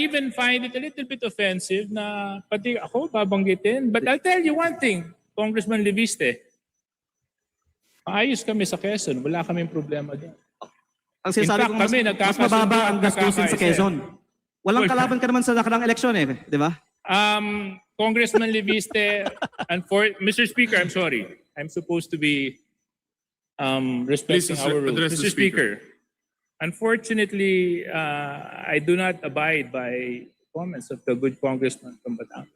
even find it a little bit offensive na pati ako babanggitin. But I'll tell you one thing, Congressman Leviste. Maayos kami sa Quezon. Wala kaming problema doon. Ang sinasabi ko, mas mababa ang gastusin sa Quezon. Walang kalaban ka naman sa nakarang eleksyon eh, di ba? Congressman Leviste, and Mr. Speaker, I'm sorry. I'm supposed to be respecting our rules. Mr. Speaker, unfortunately, I do not abide by comments of the good congressman from Batangas.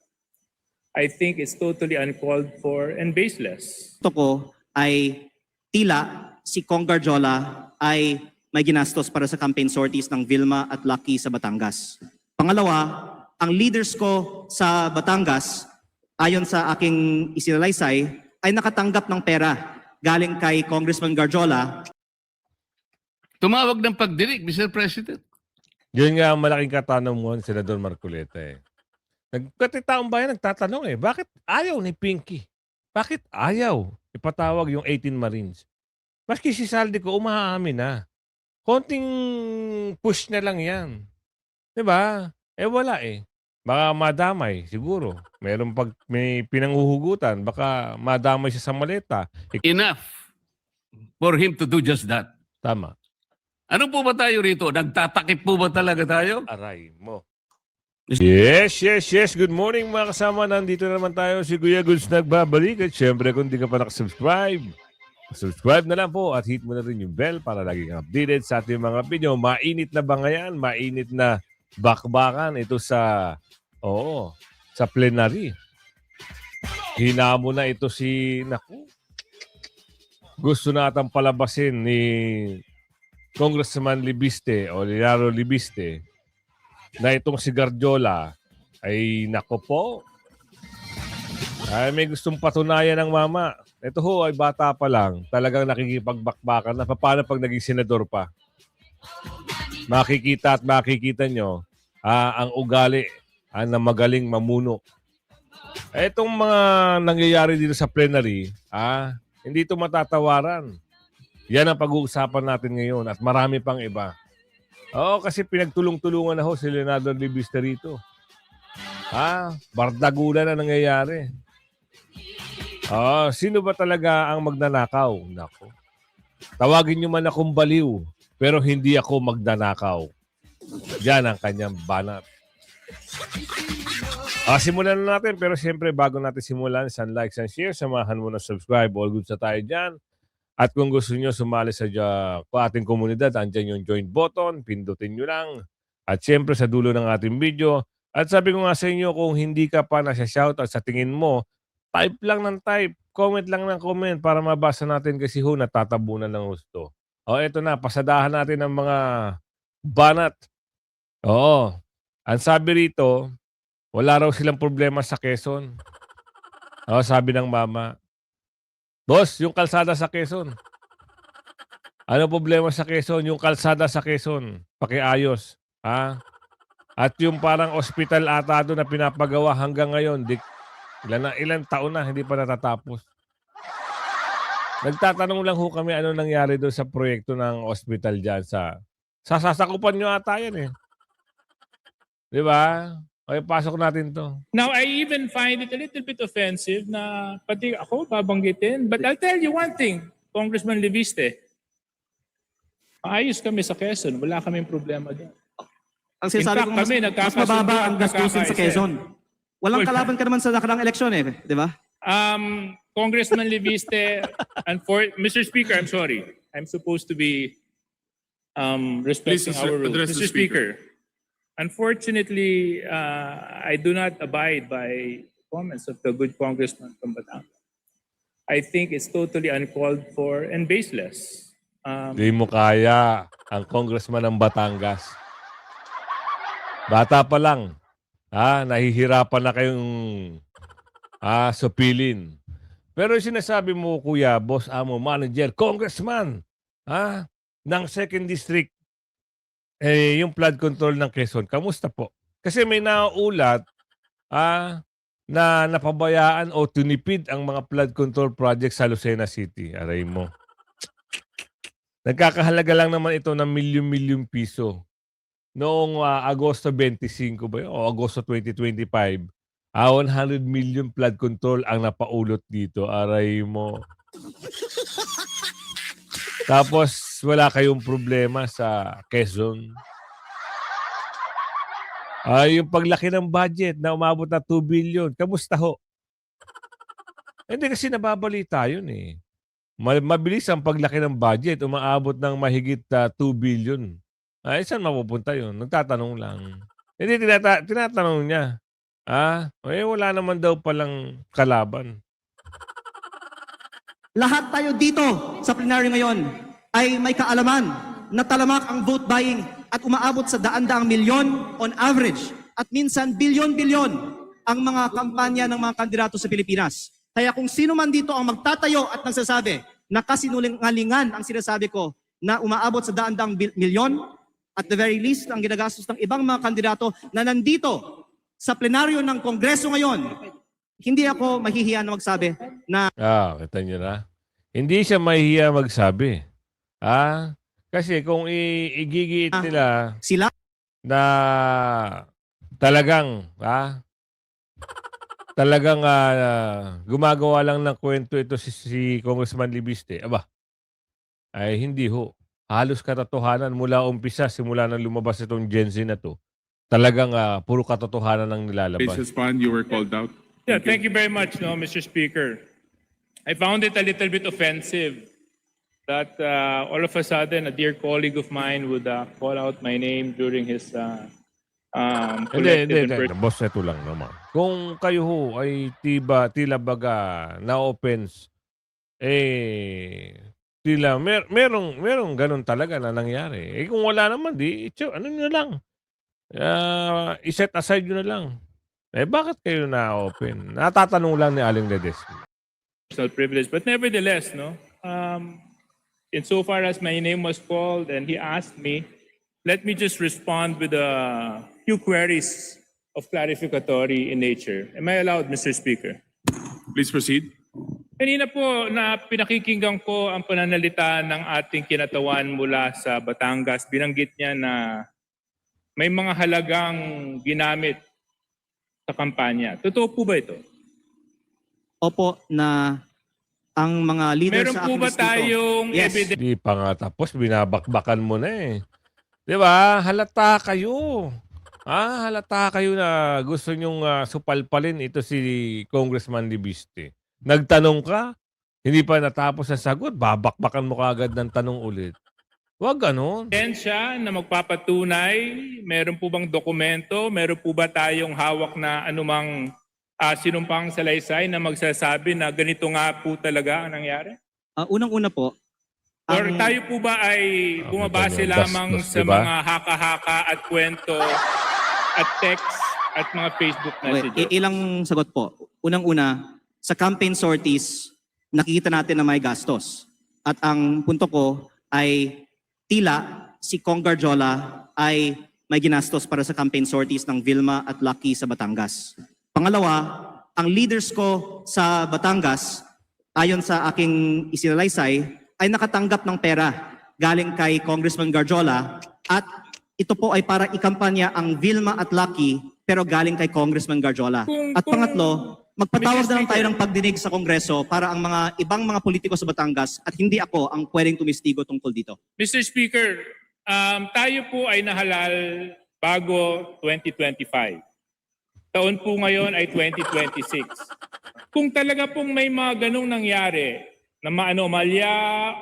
I think it's totally uncalled for and baseless. Ito ko ay tila si Cong Garjola ay may ginastos para sa campaign sorties ng Vilma at Lucky sa Batangas. Pangalawa, ang leaders ko sa Batangas, ayon sa aking isinalaysay, ay nakatanggap ng pera galing kay Congressman Garjola. Tumawag ng pagdinig, Mr. President. Yun nga ang malaking katanungan, Senador Marcoleta eh. Nagkatitaong bayan nagtatanong eh, bakit ayaw ni Pinky? Bakit ayaw ipatawag yung 18 Marines? Maski si Saldi ko, umaamin na. Konting push na lang yan. Diba? Eh wala eh. Baka madamay, siguro. May pinanghuhugutan, baka madamay siya sa maleta. Enough for him to do just that. Tama. Ano po ba tayo rito? Nagtatakip po ba talaga tayo? Aray mo. Yes. Good morning mga kasama. Nandito naman tayo si Kuya Goods nagbabalik. At syempre kung di ka pa nakasubscribe, subscribe na lang po at hit mo na rin yung bell para lagi kang updated sa ating mga video. Mainit na ba ngayon? Mainit na bakbakan ito sa plenary. Hinamo na ito gusto natang palabasin ni Congressman Libiste o Leonardo Libiste na itong si Garjola ay ay may gustong patunayan ng mama. Ito ho ay bata pa lang, talagang nakikipagbakbakan na paano pag naging senador pa. Makikita nyo ang ugali na magaling mamuno. Itong mga nangyayari dito sa plenary, hindi ito matatawaran. Yan ang pag-uusapan natin ngayon at marami pang iba. Oo, kasi pinagtulong-tulungan na ho si Leonardo Libiste rito. Bardagulan na nangyayari. Sino ba talaga ang magnanakaw? Nako. Tawagin nyo man akong baliw, pero hindi ako magnanakaw. Yan ang kanyang banat. Simulan na natin, pero siyempre bago natin simulan, like, share, samahan mo na subscribe. All good sa tayo dyan. At kung gusto nyo sumali sa ating komunidad, andyan yung join button, pindutin nyo lang. At siyempre sa dulo ng ating video. At sabi ko nga sa inyo, kung hindi ka pa nasa-shout at sa tingin mo, type lang ng type, comment lang ng comment para mabasa natin kasi natatabunan ng gusto. Eto na, pasadahan natin ang mga banat. Ang sabi rito, wala raw silang problema sa Quezon. Sabi ng mama. Boss, yung kalsada sa Quezon. Ano problema sa Quezon? Yung kalsada sa Quezon. Pakiayos. At yung parang ospital ata doon na pinapagawa hanggang ngayon, ilang taon na, hindi pa natatapos. Nagtatanong lang ho kami ano nangyari doon sa proyekto ng ospital dyan sa sasakupan nyo ata yan eh. Di ba? Okay, pasok natin to. Now, I even find it a little bit offensive na pati ako babanggitin. But I'll tell you one thing, Congressman Leviste. Maayos kami sa Quezon. Wala kaming problema doon. Ang sinasabi ko, mas mababa ang gastusin sa Quezon. Walang kalaban ka naman sa nakarang eleksyon eh, di ba? Congressman Leviste, and Mr. Speaker, I'm sorry. I'm supposed to be respecting our rules. Mr. Speaker, unfortunately, I do not abide by comments of the good congressman from Batangas. I think it's totally uncalled for and baseless. Di mo kaya ang congressman ng Batangas. Bata pa lang. Nahihirapan na kayong supilin. Pero sinasabi mo, kuya, boss, amo, manager, congressman, ng 2nd District, yung flood control ng Quezon, kamusta po? Kasi may nauulat na napabayaan o tinipid ang mga flood control project sa Lucena City. Aray mo. Nagkakahalaga lang naman ito ng milyon-milyon piso. noong Agosto 25 ba yun? O Agosto 2025, 100 million flood control ang napaulot dito. Aray mo. Tapos wala kayong problema sa Quezon. Yung paglaki ng budget na umabot na 2 billion, kamusta ho? Hindi kasi nababalita yun eh. Mabilis ang paglaki ng budget, umaabot ng mahigit 2 billion. Saan mapupunta yun? Nagtatanong lang. Hindi, tinatanong niya. Wala naman daw palang kalaban. Lahat tayo dito sa plenaryo ngayon ay may kaalaman na talamak ang vote buying at umaabot sa daan-daang milyon on average at minsan bilyon-bilyon ang mga kampanya ng mga kandidato sa Pilipinas. Kaya kung sino man dito ang magtatayo at nagsasabi na kasinungalingan ang sinasabi ko na umaabot sa daan-daang milyon, at the very least ang ginagastos ng ibang mga kandidato na nandito sa plenaryo ng Kongreso ngayon, hindi ako mahihiya na magsabi na Kita nyo na. Hindi siya mahihiya magsabi. Kasi kung igigiit nila sila na talagang gumagawa lang ng kwento ito si Congressman Libiste, ay hindi ho. Halos katotohanan mula umpisa, simula nang lumabas itong Gen Z na to. Talagang puro katotohanan ang Please nilalabas. respond. You were called out. Yeah, thank you very much, Mr. Speaker. I found it a little bit offensive that all of a sudden a dear colleague of mine would call out my name during his collective and personal. Boss, ito lang naman. Kung kayo ho ay tila baga na-offense, tila merong ganun talaga na nangyari. Kung wala naman, ano nyo lang. I-set aside nyo na lang. Bakit kayo na-open? Natatanong lang ni Aling Ledesma. Personal privilege, but nevertheless, insofar as my name was called and he asked me, let me just respond with a few queries of clarificatory in nature. Am I allowed, Mr. Speaker? Please proceed. Kanina po na pinakikinggan ko ang pananalita ng ating kinatawan mula sa Batangas. Binanggit niya na may mga halagang ginamit sa kampanya. Totoo po ba ito? opo na ang mga leaders Meron sa po aking ba distrito. tayong Yes. evidence? Di pa nga tapos, binabakbakan mo na eh. Di ba? Halata kayo. Halata kayo na gusto nyong supalpalin ito si Congressman Libiste. Nagtanong ka, hindi pa natapos ang sagot, babakbakan mo kaagad ng tanong ulit. Huwag ganun. Siya na magpapatunay? Meron po bang dokumento? Meron po ba tayong hawak na anumang sinumpang salaysay na magsasabi na ganito nga po talaga ang nangyari? Unang-una po, Or tayo po ba ay bumabase ganyan. lamang Bastos, sa diba? mga haka-haka at kwento at text at mga Facebook messages? ilang sagot po. Unang-una, sa campaign sorties, nakikita natin na may gastos. At ang punto ko ay tila si Cong Garjola ay may ginastos para sa campaign sorties ng Vilma at Lucky sa Batangas. Pangalawa, ang leaders ko sa Batangas, ayon sa aking isinalaysay, ay nakatanggap ng pera galing kay Congressman Garjola at ito po ay para ikampanya ang Vilma at Lucky pero galing kay Congressman Garjola. At pangatlo, magpatawag na lang tayo ng pagdinig sa Kongreso para ang mga ibang mga politiko sa Batangas at hindi ako ang pwedeng tumistigo tungkol dito. Mr. Speaker, tayo po ay nahalal bago 2025. Taon po ngayon ay 2026. Kung talaga pong may mga ganong nangyari na maanomalya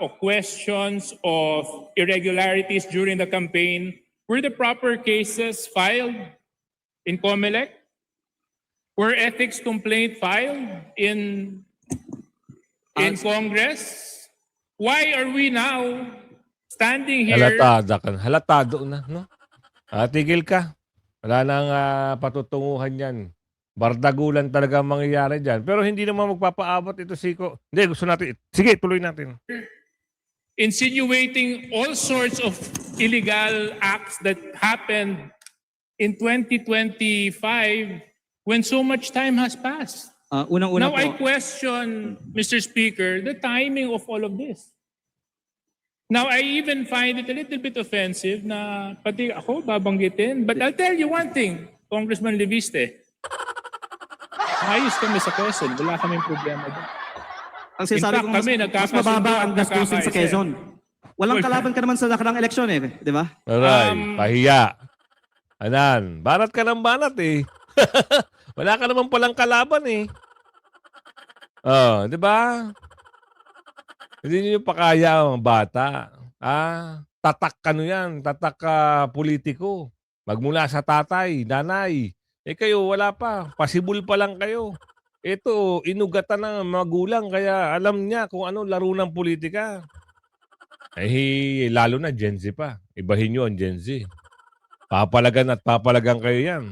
o questions of irregularities during the campaign, were the proper cases filed in COMELEC? Were ethics complaint filed in Congress? Why are we now standing here? Halatado na, no? Tigil ka. Wala nang patutunguhan yan. Bardagulan talaga ang mangyayari dyan. Pero hindi naman magpapaabot ito Siko. Hindi, gusto natin. Sige, tuloy natin. Insinuating all sorts of illegal acts that happened in 2025 when so much time has passed. Unang-una Now po, I question, Mr. Speaker, the timing of all of this. Now, I even find it a little bit offensive na pati ako babanggitin. But I'll tell you one thing, Congressman Leviste. Ayos kami sa Quezon. Wala kaming problema doon. Ang sinasabi In fact, ko, kami, mas nagkakasundo mababa at ang gastusin sa nagkakaisa. Quezon. Walang kalaban ka naman sa nakarang eleksyon eh, di ba? Aray, pahiya. Anan, banat ka ng banat eh. Wala ka naman palang kalaban eh. Oh, di ba? Hindi niyo pakaya ang bata. Tatak yan, tatak politiko. Magmula sa tatay, nanay. Eh kayo, wala pa. Pasibol pa lang kayo. Ito, inugatan ng magulang kaya alam niya kung ano laro ng politika. Eh, lalo na Gen Z pa. Ibahin nyo ang Gen Z. Papalagan at papalagan kayo yan.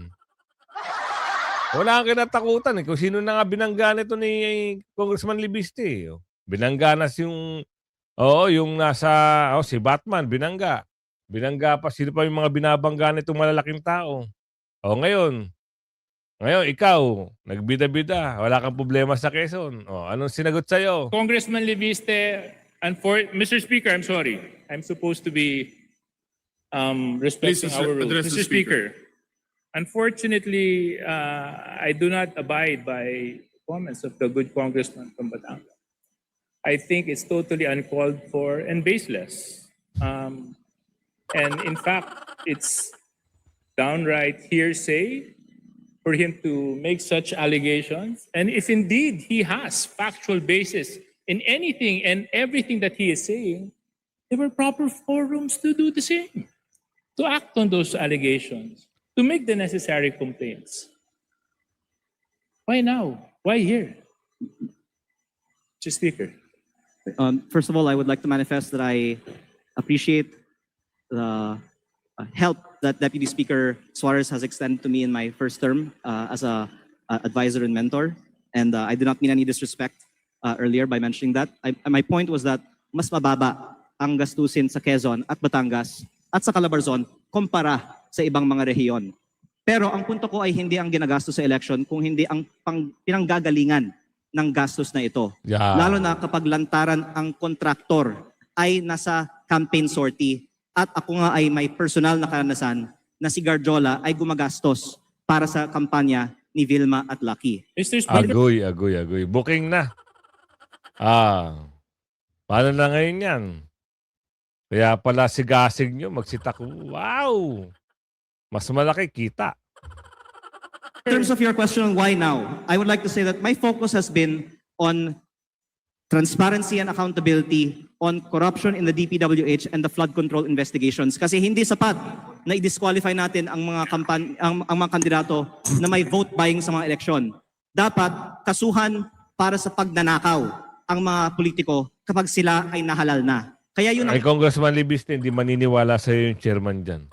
Wala kang kinatakutan eh. Kung sino na nga binangga nito ni Congressman Libiste. Eh. Binangganas yung, yung nasa, si Batman, binangga. Binangga pa, sino pa yung mga binabangga nitong malalaking tao. Ngayon, ikaw, nagbida-bida, wala kang problema sa Quezon. Anong sinagot sa'yo? Congressman Leviste, Mr. Speaker, I'm sorry. I'm supposed to be respecting Please our rules. address the Mr. Speaker, unfortunately, I do not abide by comments of the good congressman from Batangas. I think it's totally uncalled for and baseless. And in fact, it's downright hearsay for him to make such allegations. And if indeed he has factual basis in anything and everything that he is saying, there were proper forums to do the same, to act on those allegations, to make the necessary complaints. Why now? Why here? Mr. Speaker. First of all, I would like to manifest that I appreciate the help that Deputy Speaker Suarez has extended to me in my first term as a advisor and mentor. And I did not mean any disrespect earlier by mentioning that. My point was that mas mababa ang gastusin sa Quezon at Batangas at sa Calabarzon kumpara sa ibang mga rehiyon. Pero ang punto ko ay hindi ang ginagastos sa election kung hindi ang pinanggagalingan ng gastos na ito. Yeah. Lalo na kapag lantaran ang kontraktor ay nasa campaign sortie at ako nga ay may personal na karanasan na si Garjola ay gumagastos para sa kampanya ni Vilma at Lucky. Mr. Speaker. Agoy. Booking na. Paano na ngayon yan? Kaya pala sigasig nyo, magsitak. Wow! Mas malaki kita. In terms of your question on why now, I would like to say that my focus has been on transparency and accountability on corruption in the DPWH and the flood control investigations. Kasi hindi sapat na i-disqualify natin ang mga ang mga kandidato na may vote buying sa mga eleksyon. Dapat kasuhan para sa pagnanakaw ang mga politiko kapag sila ay nahalal na. Kaya yun ang... Ay, Congressman Libiste, hindi maniniwala sa'yo yung chairman dyan.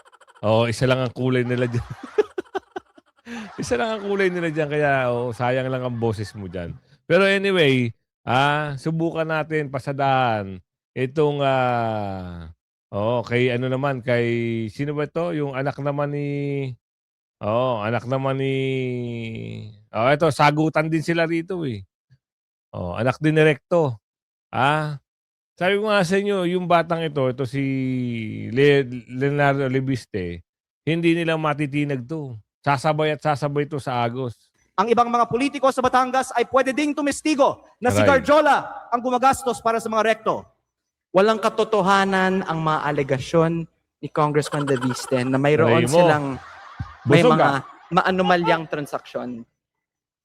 Isa lang ang kulay nila dyan. Isa lang ang kulay nila dyan, kaya sayang lang ang boses mo dyan. Pero anyway, subukan natin pasadahan itong kay sino ba ito? Yung anak naman ni ito, sagutan din sila rito eh. Anak din ni Recto. Sabi ko nga sa inyo, yung batang ito si Leonardo Libiste, hindi nila matitinag to. Sasabay ito sa Agos. Ang ibang mga politiko sa Batangas ay pwede ding tumestigo na si Aray. Garjola ang gumagastos para sa mga rekto. Walang katotohanan ang mga alegasyon ni Congressman Leviste na mayroon Aray mo. silang may Busog mga maanomalyang transaksyon.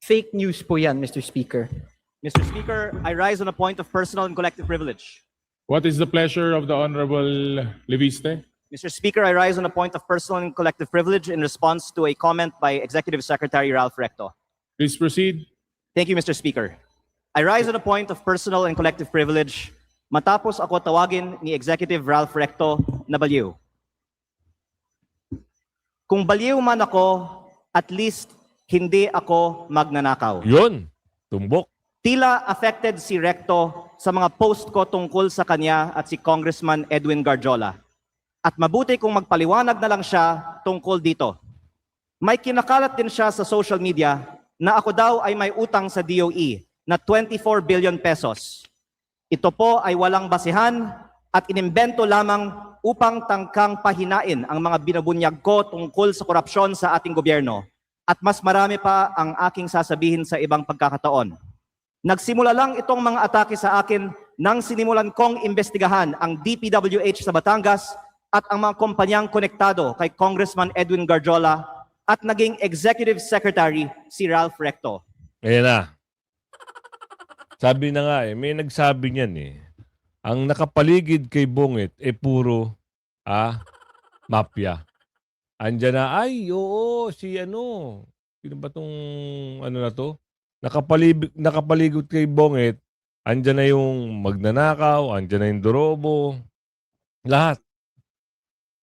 Fake news po yan, Mr. Speaker. Mr. Speaker, I rise on a point of personal and collective privilege. What is the pleasure of the Honorable Leviste? Mr. Speaker, I rise on a point of personal and collective privilege in response to a comment by Executive Secretary Ralph Recto. Please proceed. Thank you, Mr. Speaker. I rise on a point of personal and collective privilege matapos ako tawagin ni Executive Ralph Recto na baliw. Kung baliw man ako, at least hindi ako magnanakaw. Yun, tumbok. Tila affected si Recto sa mga post ko tungkol sa kanya at si Congressman Edwin Garjola. At mabuti kung magpaliwanag na lang siya tungkol dito. May kinakalat din siya sa social media na ako daw ay may utang sa DOE na 24 billion pesos. Ito po ay walang basihan at inimbento lamang upang tangkang pahinain ang mga binabunyag ko tungkol sa korupsyon sa ating gobyerno. At mas marami pa ang aking sasabihin sa ibang pagkakataon. Nagsimula lang itong mga atake sa akin nang sinimulan kong imbestigahan ang DPWH sa Batangas at ang mga kumpanyang konektado kay Congressman Edwin Garjola at naging Executive Secretary si Ralph Recto. Ayan na. Sabi na nga may nagsabi niyan Ang nakapaligid kay Bungit puro mafia. Andiyan na, oo, sino ba tong na to? Nakapaligid kay Bungit, andiyan na yung magnanakaw, andiyan na yung dorobo, lahat.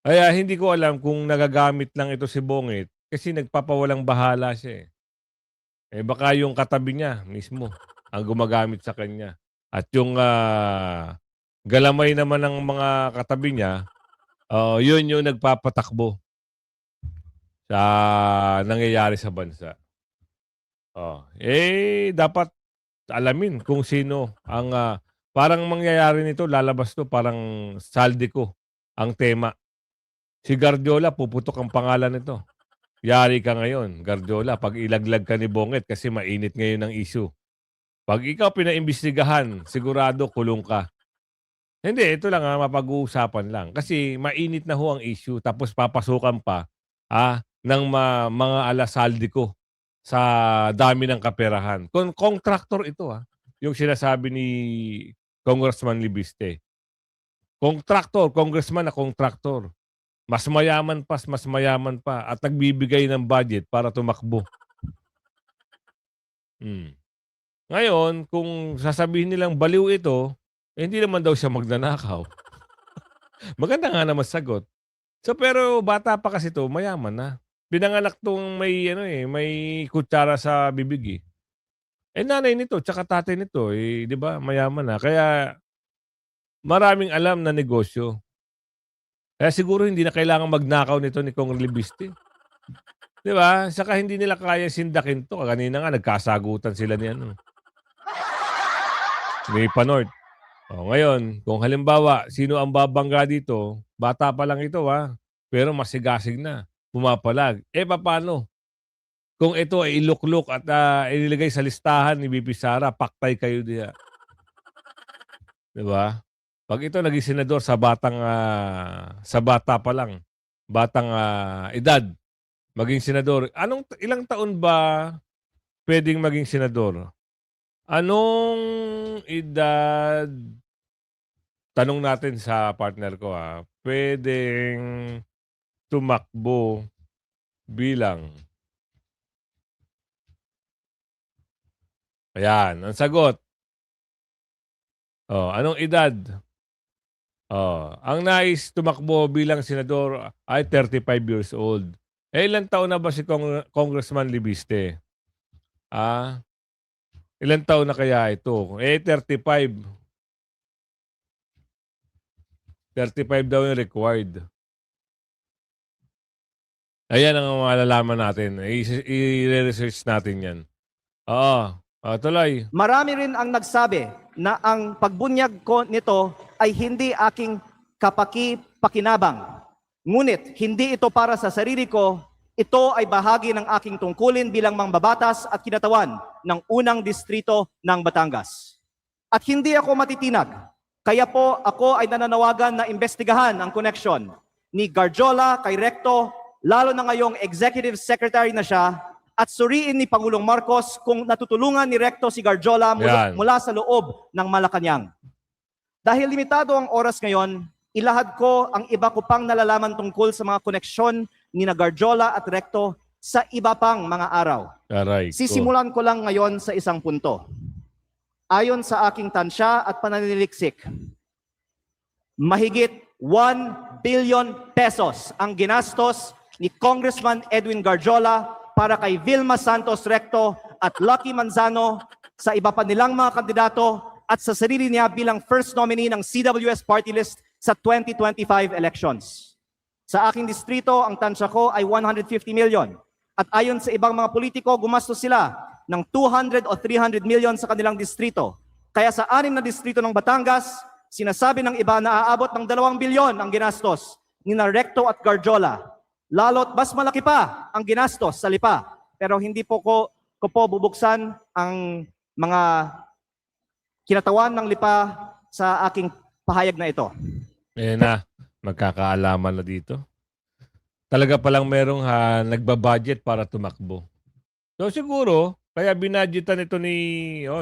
Kaya hindi ko alam kung nagagamit lang ito si Bungit kasi nagpapawalang bahala siya baka yung katabi niya mismo ang gumagamit sa kanya. At yung galamay naman ng mga katabi niya, yun yung nagpapatakbo sa nangyayari sa bansa. Dapat alamin kung sino ang parang mangyayari nito, lalabas to parang Saldico ang tema. Si Garjola, puputok ang pangalan nito. Yari ka ngayon, Garjola, pag ilaglag ka ni Bungit kasi mainit ngayon ang issue. Pag ikaw pinaimbestigahan, sigurado kulong ka. Hindi, ito lang mapag-uusapan lang. Kasi mainit na ho ang issue tapos papasukan pa ng mga Saldico sa dami ng kaperahan. Contractor ito yung sinasabi ni Congressman Libiste. Congressman na contractor. Mas mayaman pa at nagbibigay ng budget para tumakbo. Ngayon, kung sasabihin nilang baliw ito, hindi naman daw siya magnanakaw. Maganda nga naman sagot. Pero bata pa kasi ito, mayaman na. Pinanganak tong may kutsara sa bibig nanay nito, tsaka tatay nito, di ba, mayaman na. Kaya maraming alam na negosyo. Kaya siguro hindi na kailangan magnakaw nito ni Kong Libiste. Di ba? Saka hindi nila kaya sindakin to. Kanina nga, nagkasagutan sila ni Panort. Ngayon, kung halimbawa, sino ang babangga dito, bata pa lang ito pero masigasig na, pumapalag. Paano? Kung ito ay ilukluk at ilagay sa listahan ni BP Sara, paktay kayo diya. Di ba? Pag ito naging senador sa bata pa lang, batang edad, maging senador, ilang taon ba pwedeng maging senador? Anong edad, tanong natin sa partner ko pwedeng tumakbo bilang? Ayan, ang sagot. Anong edad? Ang nais tumakbo bilang senador ay 35 years old. Ilang taon na ba si Congressman Libiste? Ilang taon na kaya ito? 35. 35 daw yung required. Ayan ang malalaman natin. I-research natin yan. Tuloy. Marami rin ang nagsabi na ang pagbunyag ko nito ay hindi aking kapaki-pakinabang. Ngunit hindi ito para sa sarili ko, ito ay bahagi ng aking tungkulin bilang mangbabatas at kinatawan ng unang distrito ng Batangas. At hindi ako matitinag, kaya po ako ay nananawagan na imbestigahan ang connection ni Garjola kay Recto, lalo na ngayong Executive Secretary na siya, at suriin ni Pangulong Marcos kung natutulungan ni Recto si Garjola mula sa loob ng Malacanang. Dahil limitado ang oras ngayon, ilahad ko ang iba ko pang nalalaman tungkol sa mga koneksyon ni Garjola at Recto sa iba pang mga araw. Sisimulan ko lang ngayon sa isang punto. Ayon sa aking tansya at pananiliksik, mahigit 1 billion pesos ang ginastos ni Congressman Edwin Garjola para kay Vilma Santos Recto at Lucky Manzano sa iba pa nilang mga kandidato at sa sarili niya bilang first nominee ng CWS party list sa 2025 elections. Sa aking distrito, ang tansya ko ay 150 million. At ayon sa ibang mga politiko, gumastos sila ng 200 o 300 million sa kanilang distrito. Kaya sa 6 na distrito ng Batangas, Sinasabi ng iba na aabot ng 2 bilyon ang ginastos ni Recto at Garjola. Lalo't mas malaki pa ang ginastos sa LIPA. Pero hindi po ko po bubuksan ang mga kinatawan ng LIPA sa aking pahayag na ito. Ayan na, magkakaalaman na dito. Talaga palang merong nagbabudget para tumakbo. So siguro, kaya binadgetan ito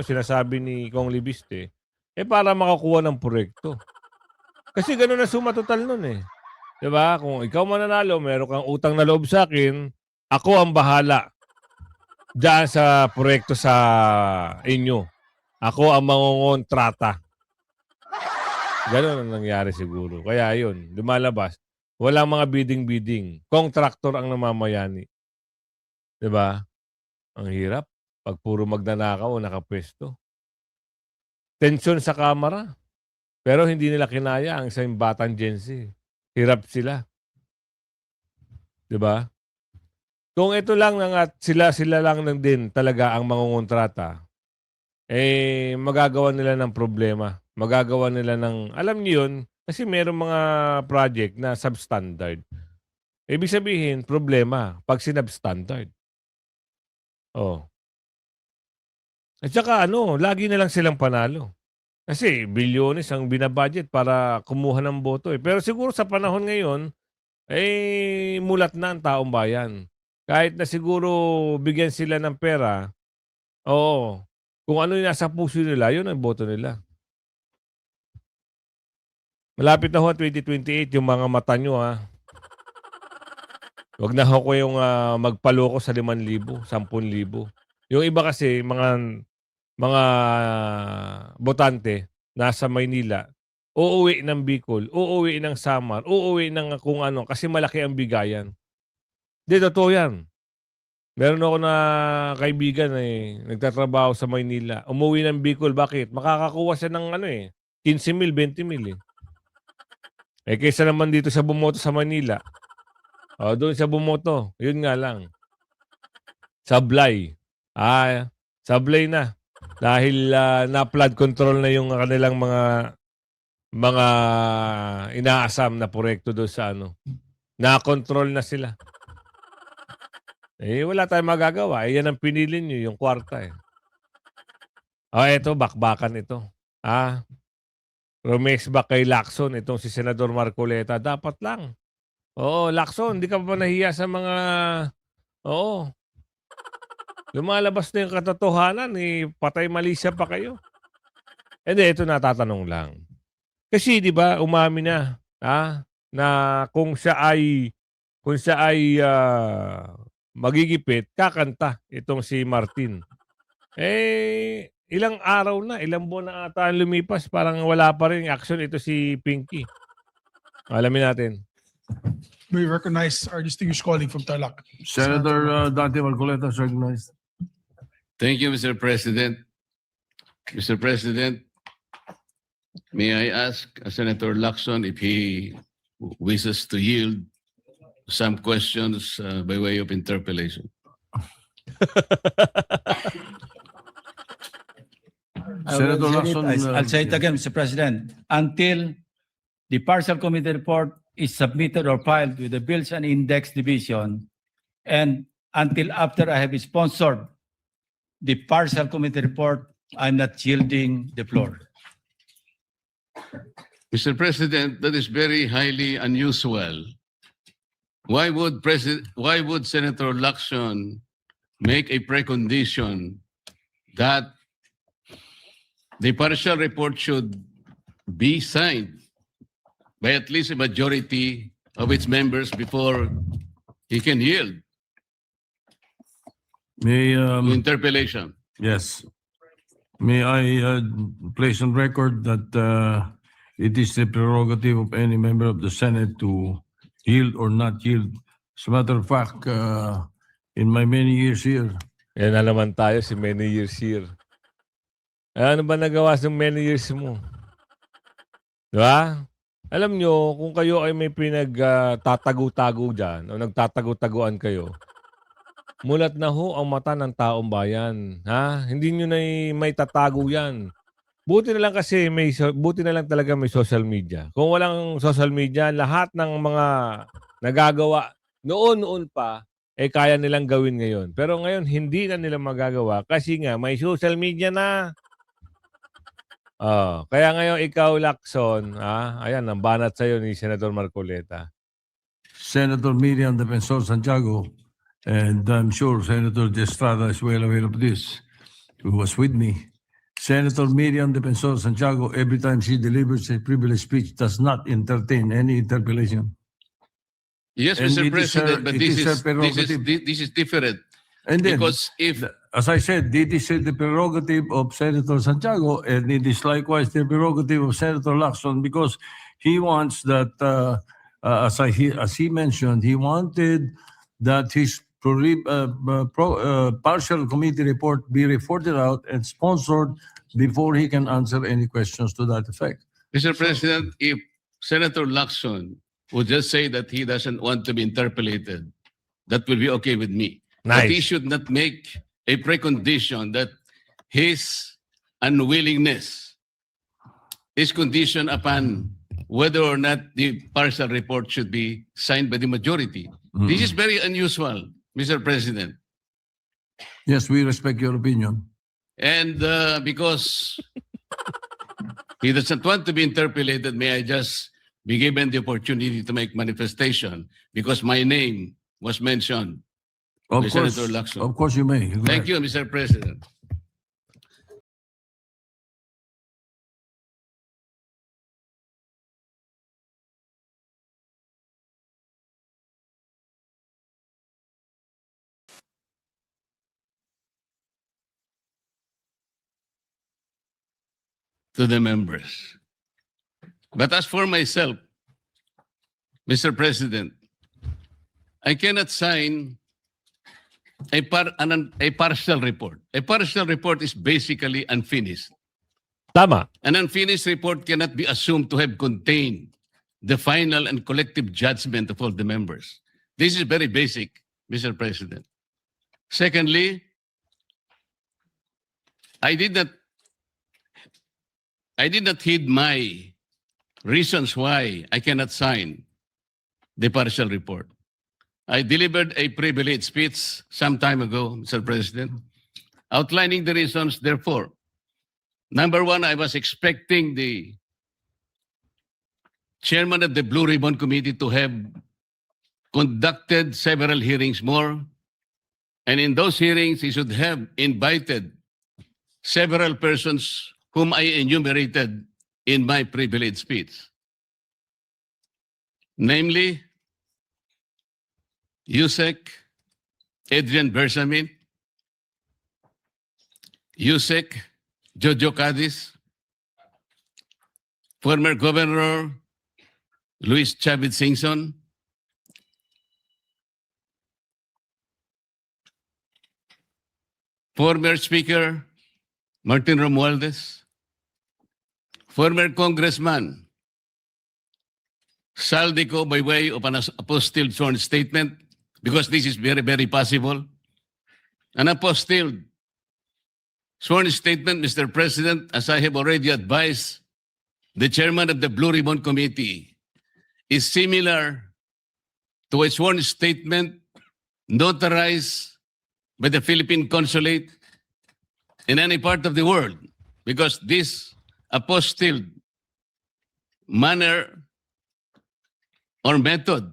sinasabi ni Kong Libiste, para makakuha ng proyekto. Kasi gano'n na suma total nun eh. Diba? Kung ikaw mananalo, meron kang utang na loob sa akin, ako ang bahala diyan sa proyekto sa inyo. Ako ang mangongontrata. Gano'n ang nangyari siguro. Kaya yun, lumalabas. Walang mga bidding-bidding. Contractor ang namamayani. Diba? Ang hirap. Pag puro magnanakaw o nakapwesto. Tensyon sa kamera. Pero hindi nila kinaya ang isang batang Gen Z. Hirap sila. Diba? Kung ito lang at sila lang din talaga ang mangungontrata, magagawa nila ng problema. Magagawa nila ng, alam niyo yun, kasi meron mga project na substandard. Ibig sabihin, problema pag sinubstandard. Oh. At saka lagi na lang silang panalo. Kasi bilyones ang binabudget para kumuha ng boto. Pero siguro sa panahon ngayon, mulat na ang taong bayan. Kahit na siguro bigyan sila ng pera, kung ano yung nasa puso nila, yun ang boto nila. Malapit na ho 2028 yung mga mata nyo Huwag na ho kayong magpaloko sa 5,000, 10,000. Yung iba kasi, mga botante, nasa Maynila, uuwi ng Bicol, uuwi ng Samar, uuwi ng kung ano, kasi malaki ang bigayan. Hindi, totoo yan. Meron ako na kaibigan nagtatrabaho sa Maynila. Umuwi ng Bicol, bakit? Makakakuha siya ng 15,000, 20,000 kaysa naman dito sa bumoto sa Manila. Doon sa bumoto, yun nga lang. Sablay. Sablay na. Dahil na-flood control na yung kanilang mga inaasam na proyekto doon sa Na-control na sila. Wala tayong magagawa. Yan ang pinili nyo, yung kwarta Ito, bakbakan ito. Romex back kay Lacson, itong si Senador Marcoleta. Dapat lang. Lacson, hindi ka pa nahiya sa mga... Lumalabas na yung katotohanan, patay malisya pa kayo. Hindi, ito natatanong lang. Kasi, di ba, umami na, na kung siya ay magigipit, kakanta itong si Martin. Ilang araw na, ilang buwan na ata ang lumipas, parang wala pa rin action ito si Pinky. Alamin natin. We recognize our distinguished colleague from Tarlac. Senator Dante Marcoleta is recognized. Thank you, Mr. President. Mr. President, may I ask Senator Lacson if he wishes to yield some questions by way of interpellation? Senator Lacson, I'll say it again, Mr. President. Until the partial committee report is submitted or filed with the Bills and Index Division, and until after I have sponsored the partial committee report, I'm not yielding the floor. Mr. President, that is very highly unusual. Why would Senator Lacson make a precondition that the partial report should be signed by at least a majority of its members before he can yield may to interpellation? yes. May I place on record that it is the prerogative of any member of the Senate to yield or not yield. As a matter of fact, in my many years here, Yan na naman tayo, si many years here. Ano ba nagawa sa many years mo? Diba? Alam nyo, kung kayo ay may pinagtatago-tago dyan o nagtatago-taguan kayo, mulat na ho ang mata ng taong bayan. Hindi nyo na may tatago yan. Buti na lang kasi buti na lang talaga may social media. Kung walang social media, lahat ng mga nagagawa noon pa kaya nilang gawin ngayon. Pero ngayon hindi na nila magagawa kasi nga may social media na. Kaya ngayon ikaw, Lacson, ayan, ang banat sa'yo ni Senator Marcoleta. Senator Miriam Defensor Santiago, and I'm sure Senator De Estrada is well aware of this, who was with me. Senator Miriam Defensor Santiago, every time she delivers a privileged speech, does not entertain any interpellation. Yes, And Mr. it is President, her- but it is her prerogative. this is different. And then, Because if as I said, it is the prerogative of Senator Santiago, and it is likewise the prerogative of Senator Lacson, because he wants that, as he mentioned, he wanted that his partial committee report be reported out and sponsored before he can answer any questions to that effect. Mr. President, if Senator Lacson would just say that he doesn't want to be interpellated, that will be okay with me. But he Nice. should not make a precondition that his unwillingness is conditioned upon whether or not the partial report should be signed by the majority. This is very unusual, Mr. President. Yes, we respect your opinion. And because he doesn't want to be interpellated, may I just be given the opportunity to make manifestation because my name was mentioned. Of By course, Senator Lacson. of course you may. Thank you, Mr. President. To the members. But as for myself, Mr. President, I cannot sign a partial report. A partial report is basically unfinished. Tama. An unfinished report cannot be assumed to have contained the final and collective judgment of all the members. This is very basic, Mr. President. Secondly, I did not heed my reasons why I cannot sign the partial report. I delivered a privileged speech some time ago, Mr. President, outlining the reasons, therefore. Number one, I was expecting the chairman of the Blue Ribbon Committee to have conducted several hearings more. And in those hearings, he should have invited several persons whom I enumerated in my privileged speech. Namely, Yusek Adrian Bersamin, Yusek Jojo Cadiz, former Governor Luis Chavez Singson, former Speaker Martin Romualdez, former Congressman Saldico by way of an apostilled sworn statement, because this is very, very possible. An apostilled sworn statement, Mr. President, as I have already advised the chairman of the Blue Ribbon Committee, is similar to a sworn statement notarized by the Philippine Consulate in any part of the world, because this apostilled manner or method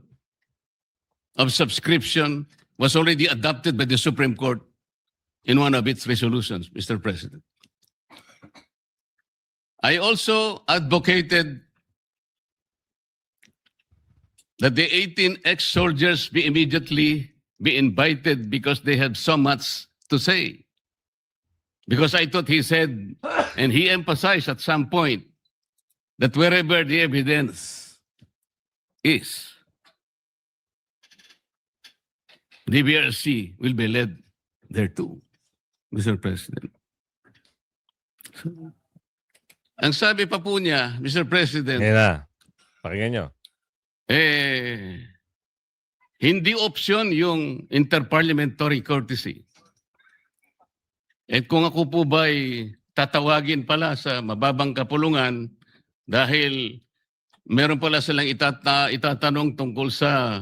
of subscription was already adopted by the Supreme Court in one of its resolutions, Mr. President. I also advocated that the 18 ex-soldiers be immediately be invited because they have so much to say. Because I thought he said, and he emphasized at some point, that wherever the evidence is, the BRC will be led there too, Mr. President. Ang sabi pa po niya, Mr. President, Yan na. Pakinggan nyo. hindi option yung interparliamentary courtesy. At kung ako po ba'y tatawagin pala sa mababang kapulungan dahil meron pala silang itatanong tungkol sa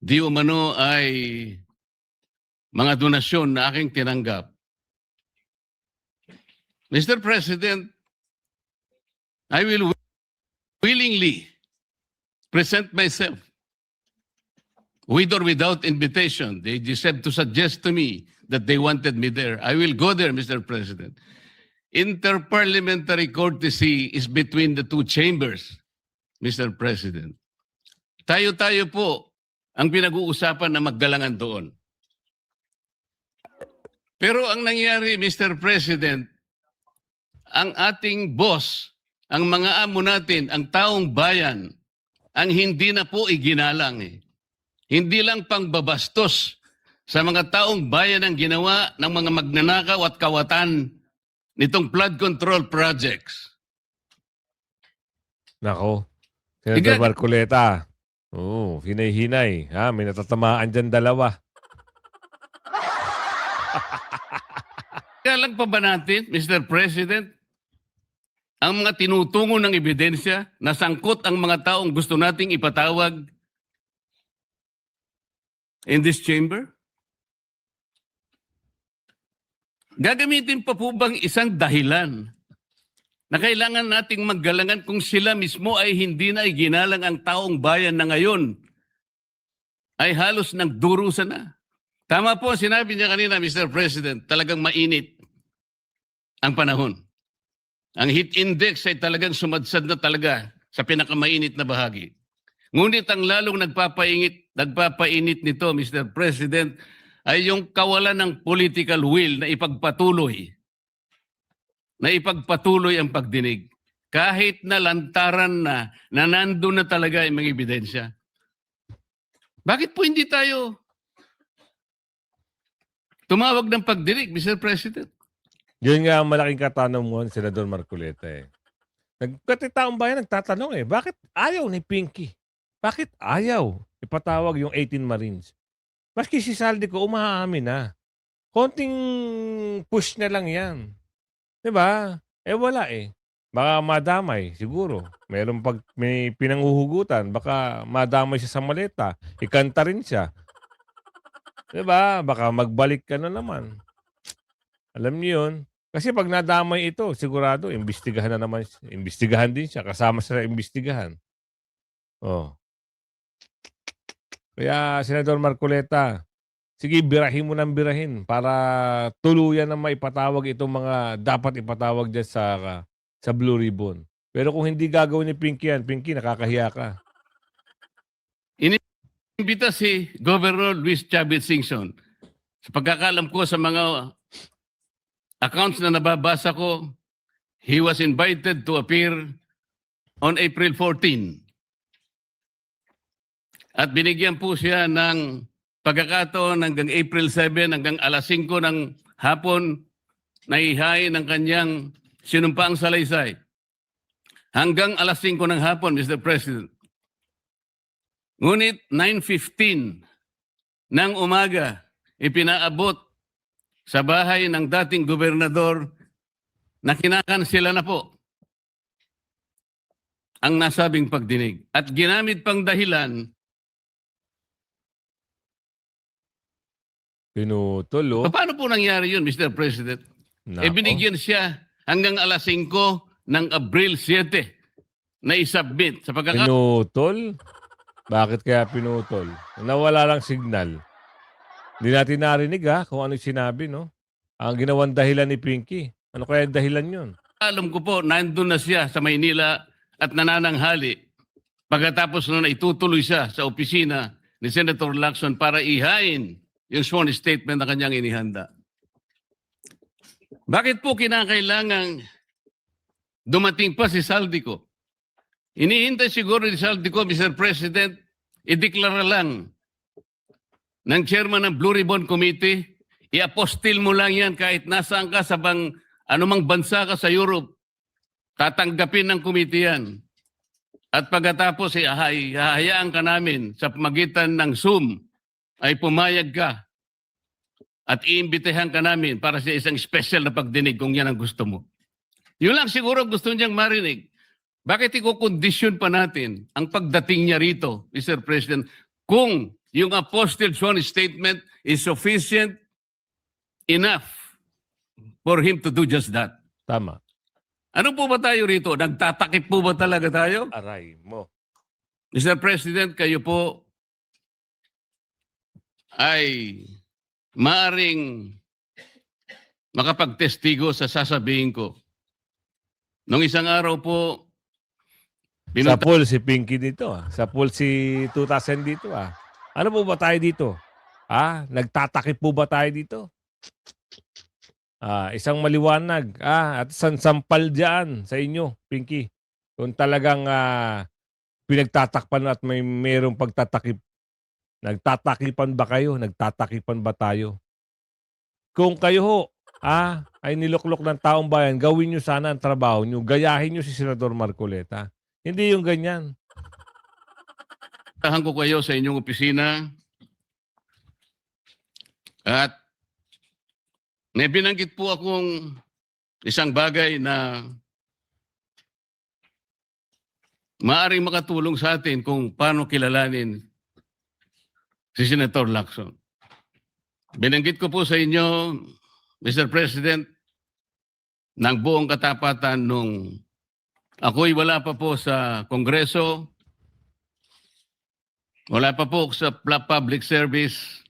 di umano ay mga donasyon na aking tinanggap. Mr. President, I will willingly present myself with or without invitation. They just have to suggest to me that they wanted me there. I will go there, Mr. President. Interparliamentary courtesy is between the two chambers, Mr. President. Tayo-tayo po ang pinag-uusapan na maggalangan doon. Pero ang nangyari, Mr. President, ang ating boss, ang mga amo natin, ang taong bayan, ang hindi na po iginalang eh. Hindi lang pangbabastos sa mga taong bayan ang ginawa ng mga magnanakaw at kawatan nitong flood control projects. Nako, Senator Marcoleta. Oo, hinay-hinay. Ha? May natatamaan dyan dalawa. Kaya lang pa ba natin, Mr. President, ang mga tinutungo ng ebidensya na sangkot ang mga taong gusto nating ipatawag in this chamber? Gagamitin pa po bang isang dahilan na kailangan nating maggalangan kung sila mismo ay hindi na iginalang ang taong bayan na ngayon ay halos nagdurusa na? Tama po, sinabi niya kanina, Mr. President, talagang mainit ang panahon. Ang heat index ay talagang sumadsad na talaga sa pinakamainit na bahagi. Ngunit ang lalong nagpapainit nito, Mr. President, ay yung kawalan ng political will na ipagpatuloy ang pagdinig. Kahit na lantaran na nandun na talaga yung mga ebidensya. Bakit po hindi tayo tumawag ng pagdinig, Mr. President? Yun nga ang malaking katanungan, Senador Marcoleta eh. Nagkatitaong bayan nagtatanong eh, bakit ayaw ni Pinky? Bakit ayaw ipatawag yung 18 Marines? Maski si Saldico umaamin na. Konting push na lang yan. Diba? Eh wala eh. Baka madamay siguro. May pinanghuhugutan. Baka madamay siya sa maleta. Ikanta rin siya. Diba? Baka magbalik ka na naman. Alam niyo yun. Kasi pag nadamay ito, sigurado, imbestigahan na naman. Imbestigahan din siya. Kasama sa imbestigahan. Oh. Kaya, Senador Marcoleta, sige, birahin mo ng birahin para tuluyan na maipatawag itong mga dapat ipatawag dyan sa Blue Ribbon. Pero kung hindi gagawin ni Pinky yan, Pinky, nakakahiya ka. Inimbita si Governor Luis Chavez Singson. Sa pagkakalam ko sa mga accounts na nababasa ko, he was invited to appear on April 14. At binigyan po siya ng pagkakataon hanggang April 7, hanggang alas 5 ng hapon na ihain ng kanyang sinumpaang salaysay. Hanggang alas 5 ng hapon, Mr. President. Ngunit 9:15 ng umaga, ipinaabot sa bahay ng dating gobernador na kinakansela na po ang nasabing pagdinig. At ginamit pang dahilan, Pinutol, oh. paano po nangyari yun, Mr. President? Nako. Binigyan siya hanggang alas 5 ng Abril 7 na isubmit sa pagkakataon. Pinutol? Bakit kaya pinutol? Nawala lang signal. Hindi natin narinig kung ano yung sinabi, no? Ang ginawang dahilan ni Pinky. Ano kaya dahilan yun? Alam ko po, nandun na siya sa Maynila at nanananghali. Pagkatapos nun, itutuloy siya sa opisina ni Senator Lacson para ihain yung sworn statement na kanyang inihanda. Bakit po kinakailangang dumating pa si Saldico? Inihintay siguro ni Saldico, Mr. President, ideklara lang ng chairman ng Blue Ribbon Committee, i-apostil mo lang yan kahit nasaan ka sa anumang bansa ka sa Europe, tatanggapin ng committee yan. At pagkatapos, hahayaan ka namin sa pamagitan ng Zoom, ay pumayag ka at iimbitahan ka namin para sa isang special na pagdinig kung yan ang gusto mo. Yun lang siguro gusto niyang marinig. Bakit i-condition pa natin ang pagdating niya rito, Mr. President, kung yung Apostle John statement is sufficient enough for him to do just that? Tama. Ano po ba tayo rito? Nagtatakip po ba talaga tayo? Aray mo. Mr. President, kayo po ay maaring makapagtestigo sa sasabihin ko. Nung isang araw po, Sa pool si Pinky dito. Sa pool si 2000 dito. Ano po ba tayo dito? Nagtatakip po ba tayo dito? Isang maliwanag. At isang sampal dyan sa inyo, Pinky. Kung talagang pinagtatakpan at mayroong pagtatakip. Nagtatakipan ba kayo? Nagtatakipan ba tayo? Kung kayo ho, ay niluklok ng taong bayan, gawin nyo sana ang trabaho nyo. Gayahin nyo si Senador Marcoleta. Hindi yung ganyan. Tahan ko kayo sa inyong opisina at may binanggit po akong isang bagay na maaaring makatulong sa atin kung paano kilalanin si Senator Lacson. Binanggit ko po sa inyo, Mr. President, ng buong katapatan nung ako'y wala pa po sa Kongreso, wala pa po sa public service.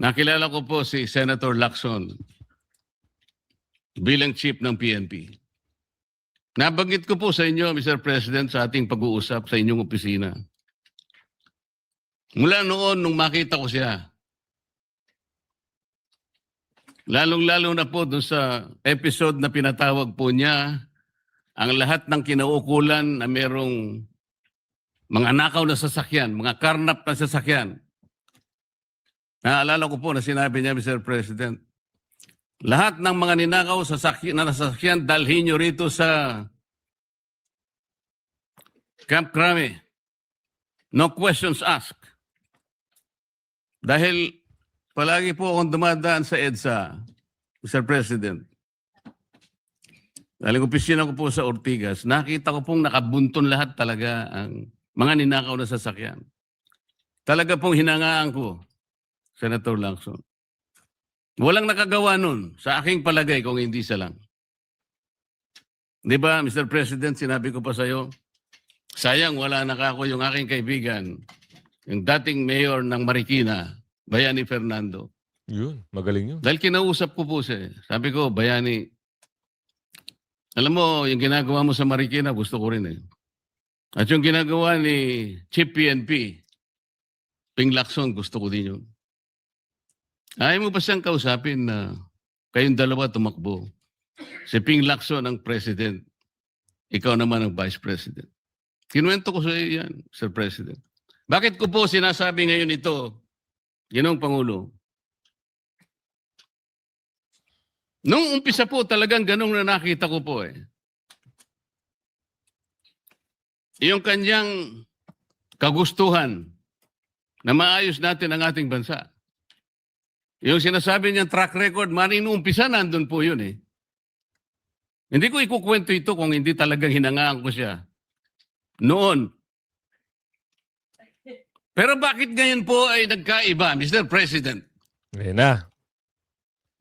Nakilala ko po si Senator Lacson bilang chief ng PNP. Nabanggit ko po sa inyo, Mr. President, sa ating pag-uusap sa inyong opisina. Mula noon, nung makita ko siya, lalong-lalo na po doon sa episode na pinatawag po niya, ang lahat ng kinaukulan na merong mga nakaw na sasakyan, mga karnap na sasakyan. Naalala ko po na sinabi niya, Mr. President, lahat ng mga ninakaw na sasakyan, dalhin nyo rito sa Camp Crame. No questions asked. Dahil palagi po akong dumadaan sa EDSA, Mr. President. Dahil opisina ko po sa Ortigas, nakita ko pong nakabunton lahat talaga ang mga ninakaw na sasakyan. Talaga pong hinangaan ko, Senator Lacson. Walang nakagawa nun sa aking palagay kung hindi siya lang. Di ba, Mr. President, sinabi ko pa sa'yo, sayang wala na ako yung aking kaibigan, yung dating mayor ng Marikina, Bayani Fernando. Yun, magaling yun. Dahil kinausap ko po siya. Sabi ko, Bayani, alam mo, yung ginagawa mo sa Marikina, gusto ko rin eh. At yung ginagawa ni Chief PNP, Ping Lacson, gusto ko din yun. Ayaw mo ba siyang kausapin na kayong dalawa tumakbo? Si Ping Lacson ang president. Ikaw naman ang vice president. Kinuwento ko sa iyo yan, Sir President. Bakit ko po sinasabi ngayon ito, Ginoong Pangulo? Nung umpisa po talagang ganun na nakita ko po eh. Yung kanyang kagustuhan na maayos natin ang ating bansa. Yung sinasabi niyang track record, nung umpisa nandun po yun eh. Hindi ko ikukwento ito kung hindi talagang hinangaan ko siya. Noon. Pero bakit ngayon po ay nagkaiba, Mr. President? Ngayon na.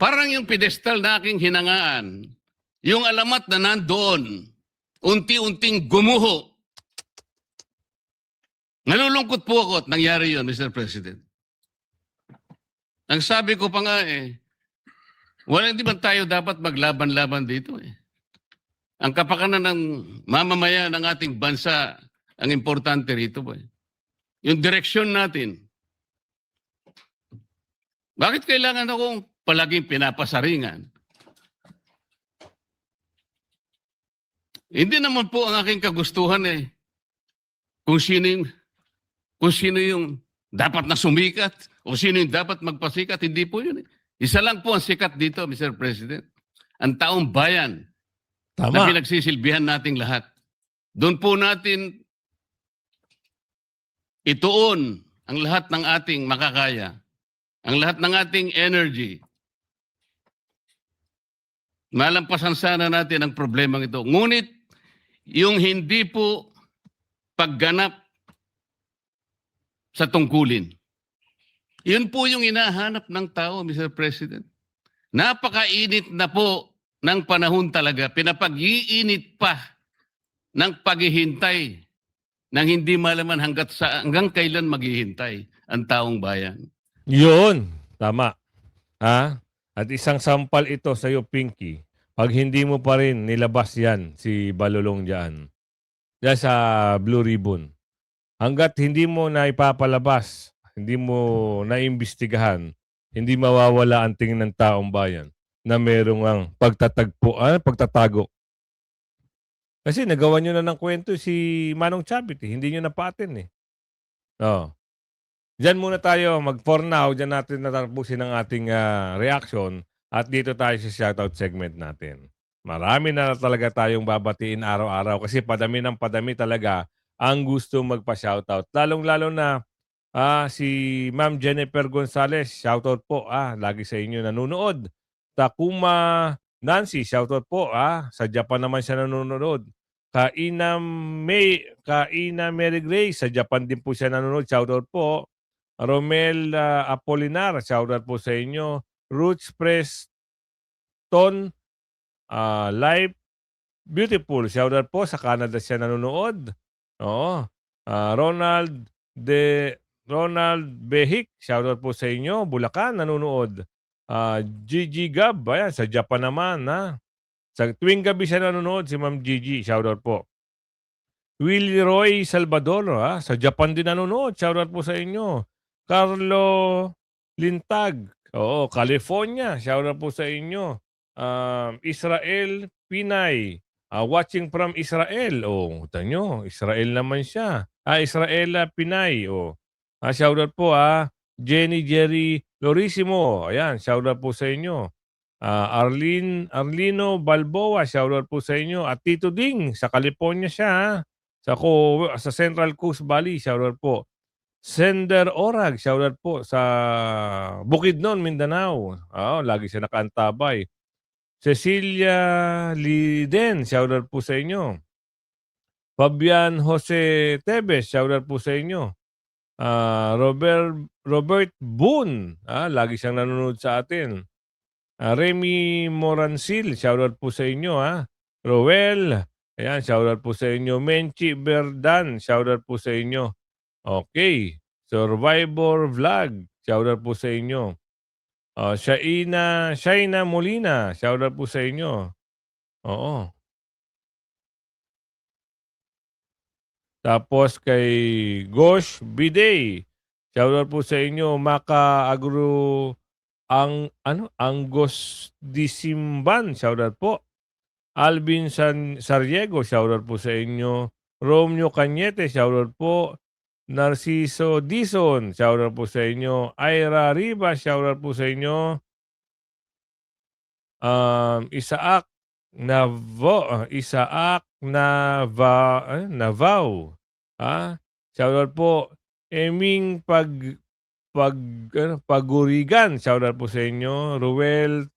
Parang yung pedestal na aking hinangaan, yung alamat na nandoon, unti-unting gumuho. Nalulungkot po ako at nangyari yun, Mr. President. Ang sabi ko pa nga hindi ba tayo dapat maglaban-laban dito eh. Ang kapakanan ng mamamayan ng ating bansa, ang importante rito po eh. Yung direksyon natin. Bakit kailangan akong palaging pinapasaringan? Hindi naman po ang aking kagustuhan eh. Kung sino yung dapat na sumikat o sino yung dapat magpasikat, hindi po yun eh. Isa lang po ang sikat dito, Mr. President. Ang taong bayan na Tama. pinagsisilbihan nating lahat. Doon po natin ituon ang lahat ng ating makakaya ang lahat ng ating energy. Malampasan sana natin ang problemang ito. Ngunit, yung hindi po pagganap sa tungkulin. Yun po yung hinahanap ng tao, Mr. President. Napakainit na po ng panahon talaga. Pinapag-iinit pa ng paghihintay nang hindi malaman hanggang kailan maghihintay ang taong bayan. Yun. Tama. Ha? At isang sampal ito sa iyo, Pinky. Pag hindi mo pa rin nilabas yan, si Balulong dyan sa Blue Ribbon, hanggat hindi mo na ipapalabas, hindi mo naimbestigahan, hindi mawawala ang tingin ng taong bayan na merong ang pagtatago. Kasi nagawa nyo na ng kwento si Manong Chavit. Hindi nyo napatin eh. Oh. Diyan muna tayo. For now, diyan natin natapusin ang ating reaction. At dito tayo sa shoutout segment natin. Marami na talaga tayong babatiin araw-araw kasi padami ng padami talaga ang gusto magpa-shoutout. Lalong-lalo na si Ma'am Jennifer Gonzalez, shoutout po. Lagi sa inyo nanonood. Takuma Nancy, shoutout po. Sa Japan naman siya nanonood. Kaina Mary Grace, sa Japan din po siya nanonood. Shoutout po. Romel Apolinar, shoutout po sa inyo. Roots Preston, Life Beautiful, shoutout po. Sa Canada siya nanonood. Oo. Ronald Behik, shoutout po sa inyo. Bulacan, nanonood. Gigi Gab, ayan, sa Japan naman. Sa tuwing gabi siya nanonood, si Ma'am Gigi, shoutout po. Willie Roy Salvador, sa Japan din nanonood, shoutout po sa inyo. Carlo Lintag, California, shoutout po sa inyo. Israel Pinay, watching from Israel. Tanyo, Israel naman siya. Israela Pinay, shoutout po, Jenny Jerry Lorissimo, ayan, shoutout po sa inyo. Arlino Balboa, shoutout po sa inyo. At Tito Ding, sa California siya. Sa Central Coast Valley, shoutout po. Sender Orag, shoutout po sa Bukidnon, Mindanao. Lagi siya nakaantabay. Cecilia Liden, shoutout po sa inyo. Fabian Jose Tebes, shoutout po sa inyo. Robert Boone, lagi siyang nanonood sa atin. Remy Morancil, shoutout po sa inyo. Roel, ayan, shoutout po sa inyo. Menchi Berdan, shoutout po sa inyo. Okay. Survivor Vlog, shoutout po sa inyo. Shaina Molina, shoutout po sa inyo. Oo. Tapos kay Gosh Biday, shoutout po sa inyo. Maka Agro Anggos Disimban, shoutout po. Alvin Sariego, shoutout po sa inyo. Romeo Cañete, shoutout po. Narciso Dison, shoutout po sa inyo. Ira Riva, shoutout po sa inyo. Isaac Navao. Shoutout po. Eming Pagurigan, shoutout po sa inyo. Ruel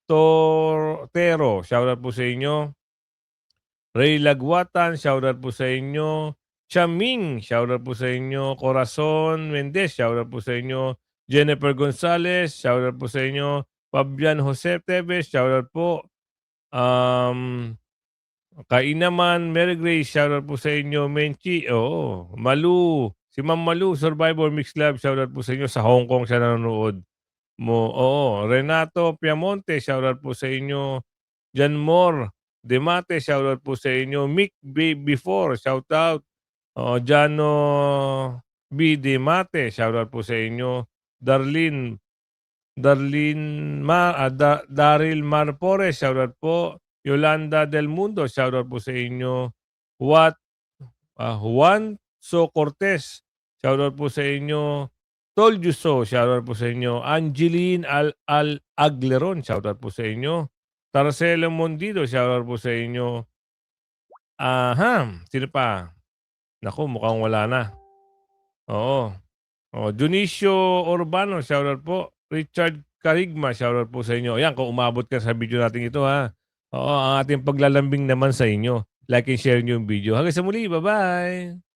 Tortero, shoutout po sa inyo. Ray Lagwatan, shoutout po sa inyo. Chaming, shoutout po sa inyo. Corazon Mendez, shoutout po sa inyo. Jennifer Gonzalez, shoutout po sa inyo. Fabian Jose Tevez, shoutout po. Kainaman Mary Grace, shoutout po sa inyo. Menchi, Malu, si Ma'am Malu, Survivor Mix Club, shoutout po sa inyo. Sa Hong Kong siya nanonood. Renato Piamonte, shoutout po sa inyo. Jan Moore Demate, shoutout po sa inyo. Mick Before, shoutout. Jano B. Demate, shoutout po sa inyo. Daryl Marpores, shoutout po. Yolanda Del Mundo, shoutout po sa inyo. Juan So Cortez, shoutout po sa inyo. Told you so, shoutout po sa inyo. Angeline Agleron, shoutout po sa inyo. Tarcelo Mondido, shoutout po sa inyo. Sino pa? Naku, mukhang wala na. Oo. Junicio Urbano, shoutout po. Richard Carigma, shoutout po sa inyo. Ayan, kung umabot ka sa video natin ito ha. Oo, ang ating paglalambing naman sa inyo. Like and share nyo yung video. Hanggang sa muli, bye-bye!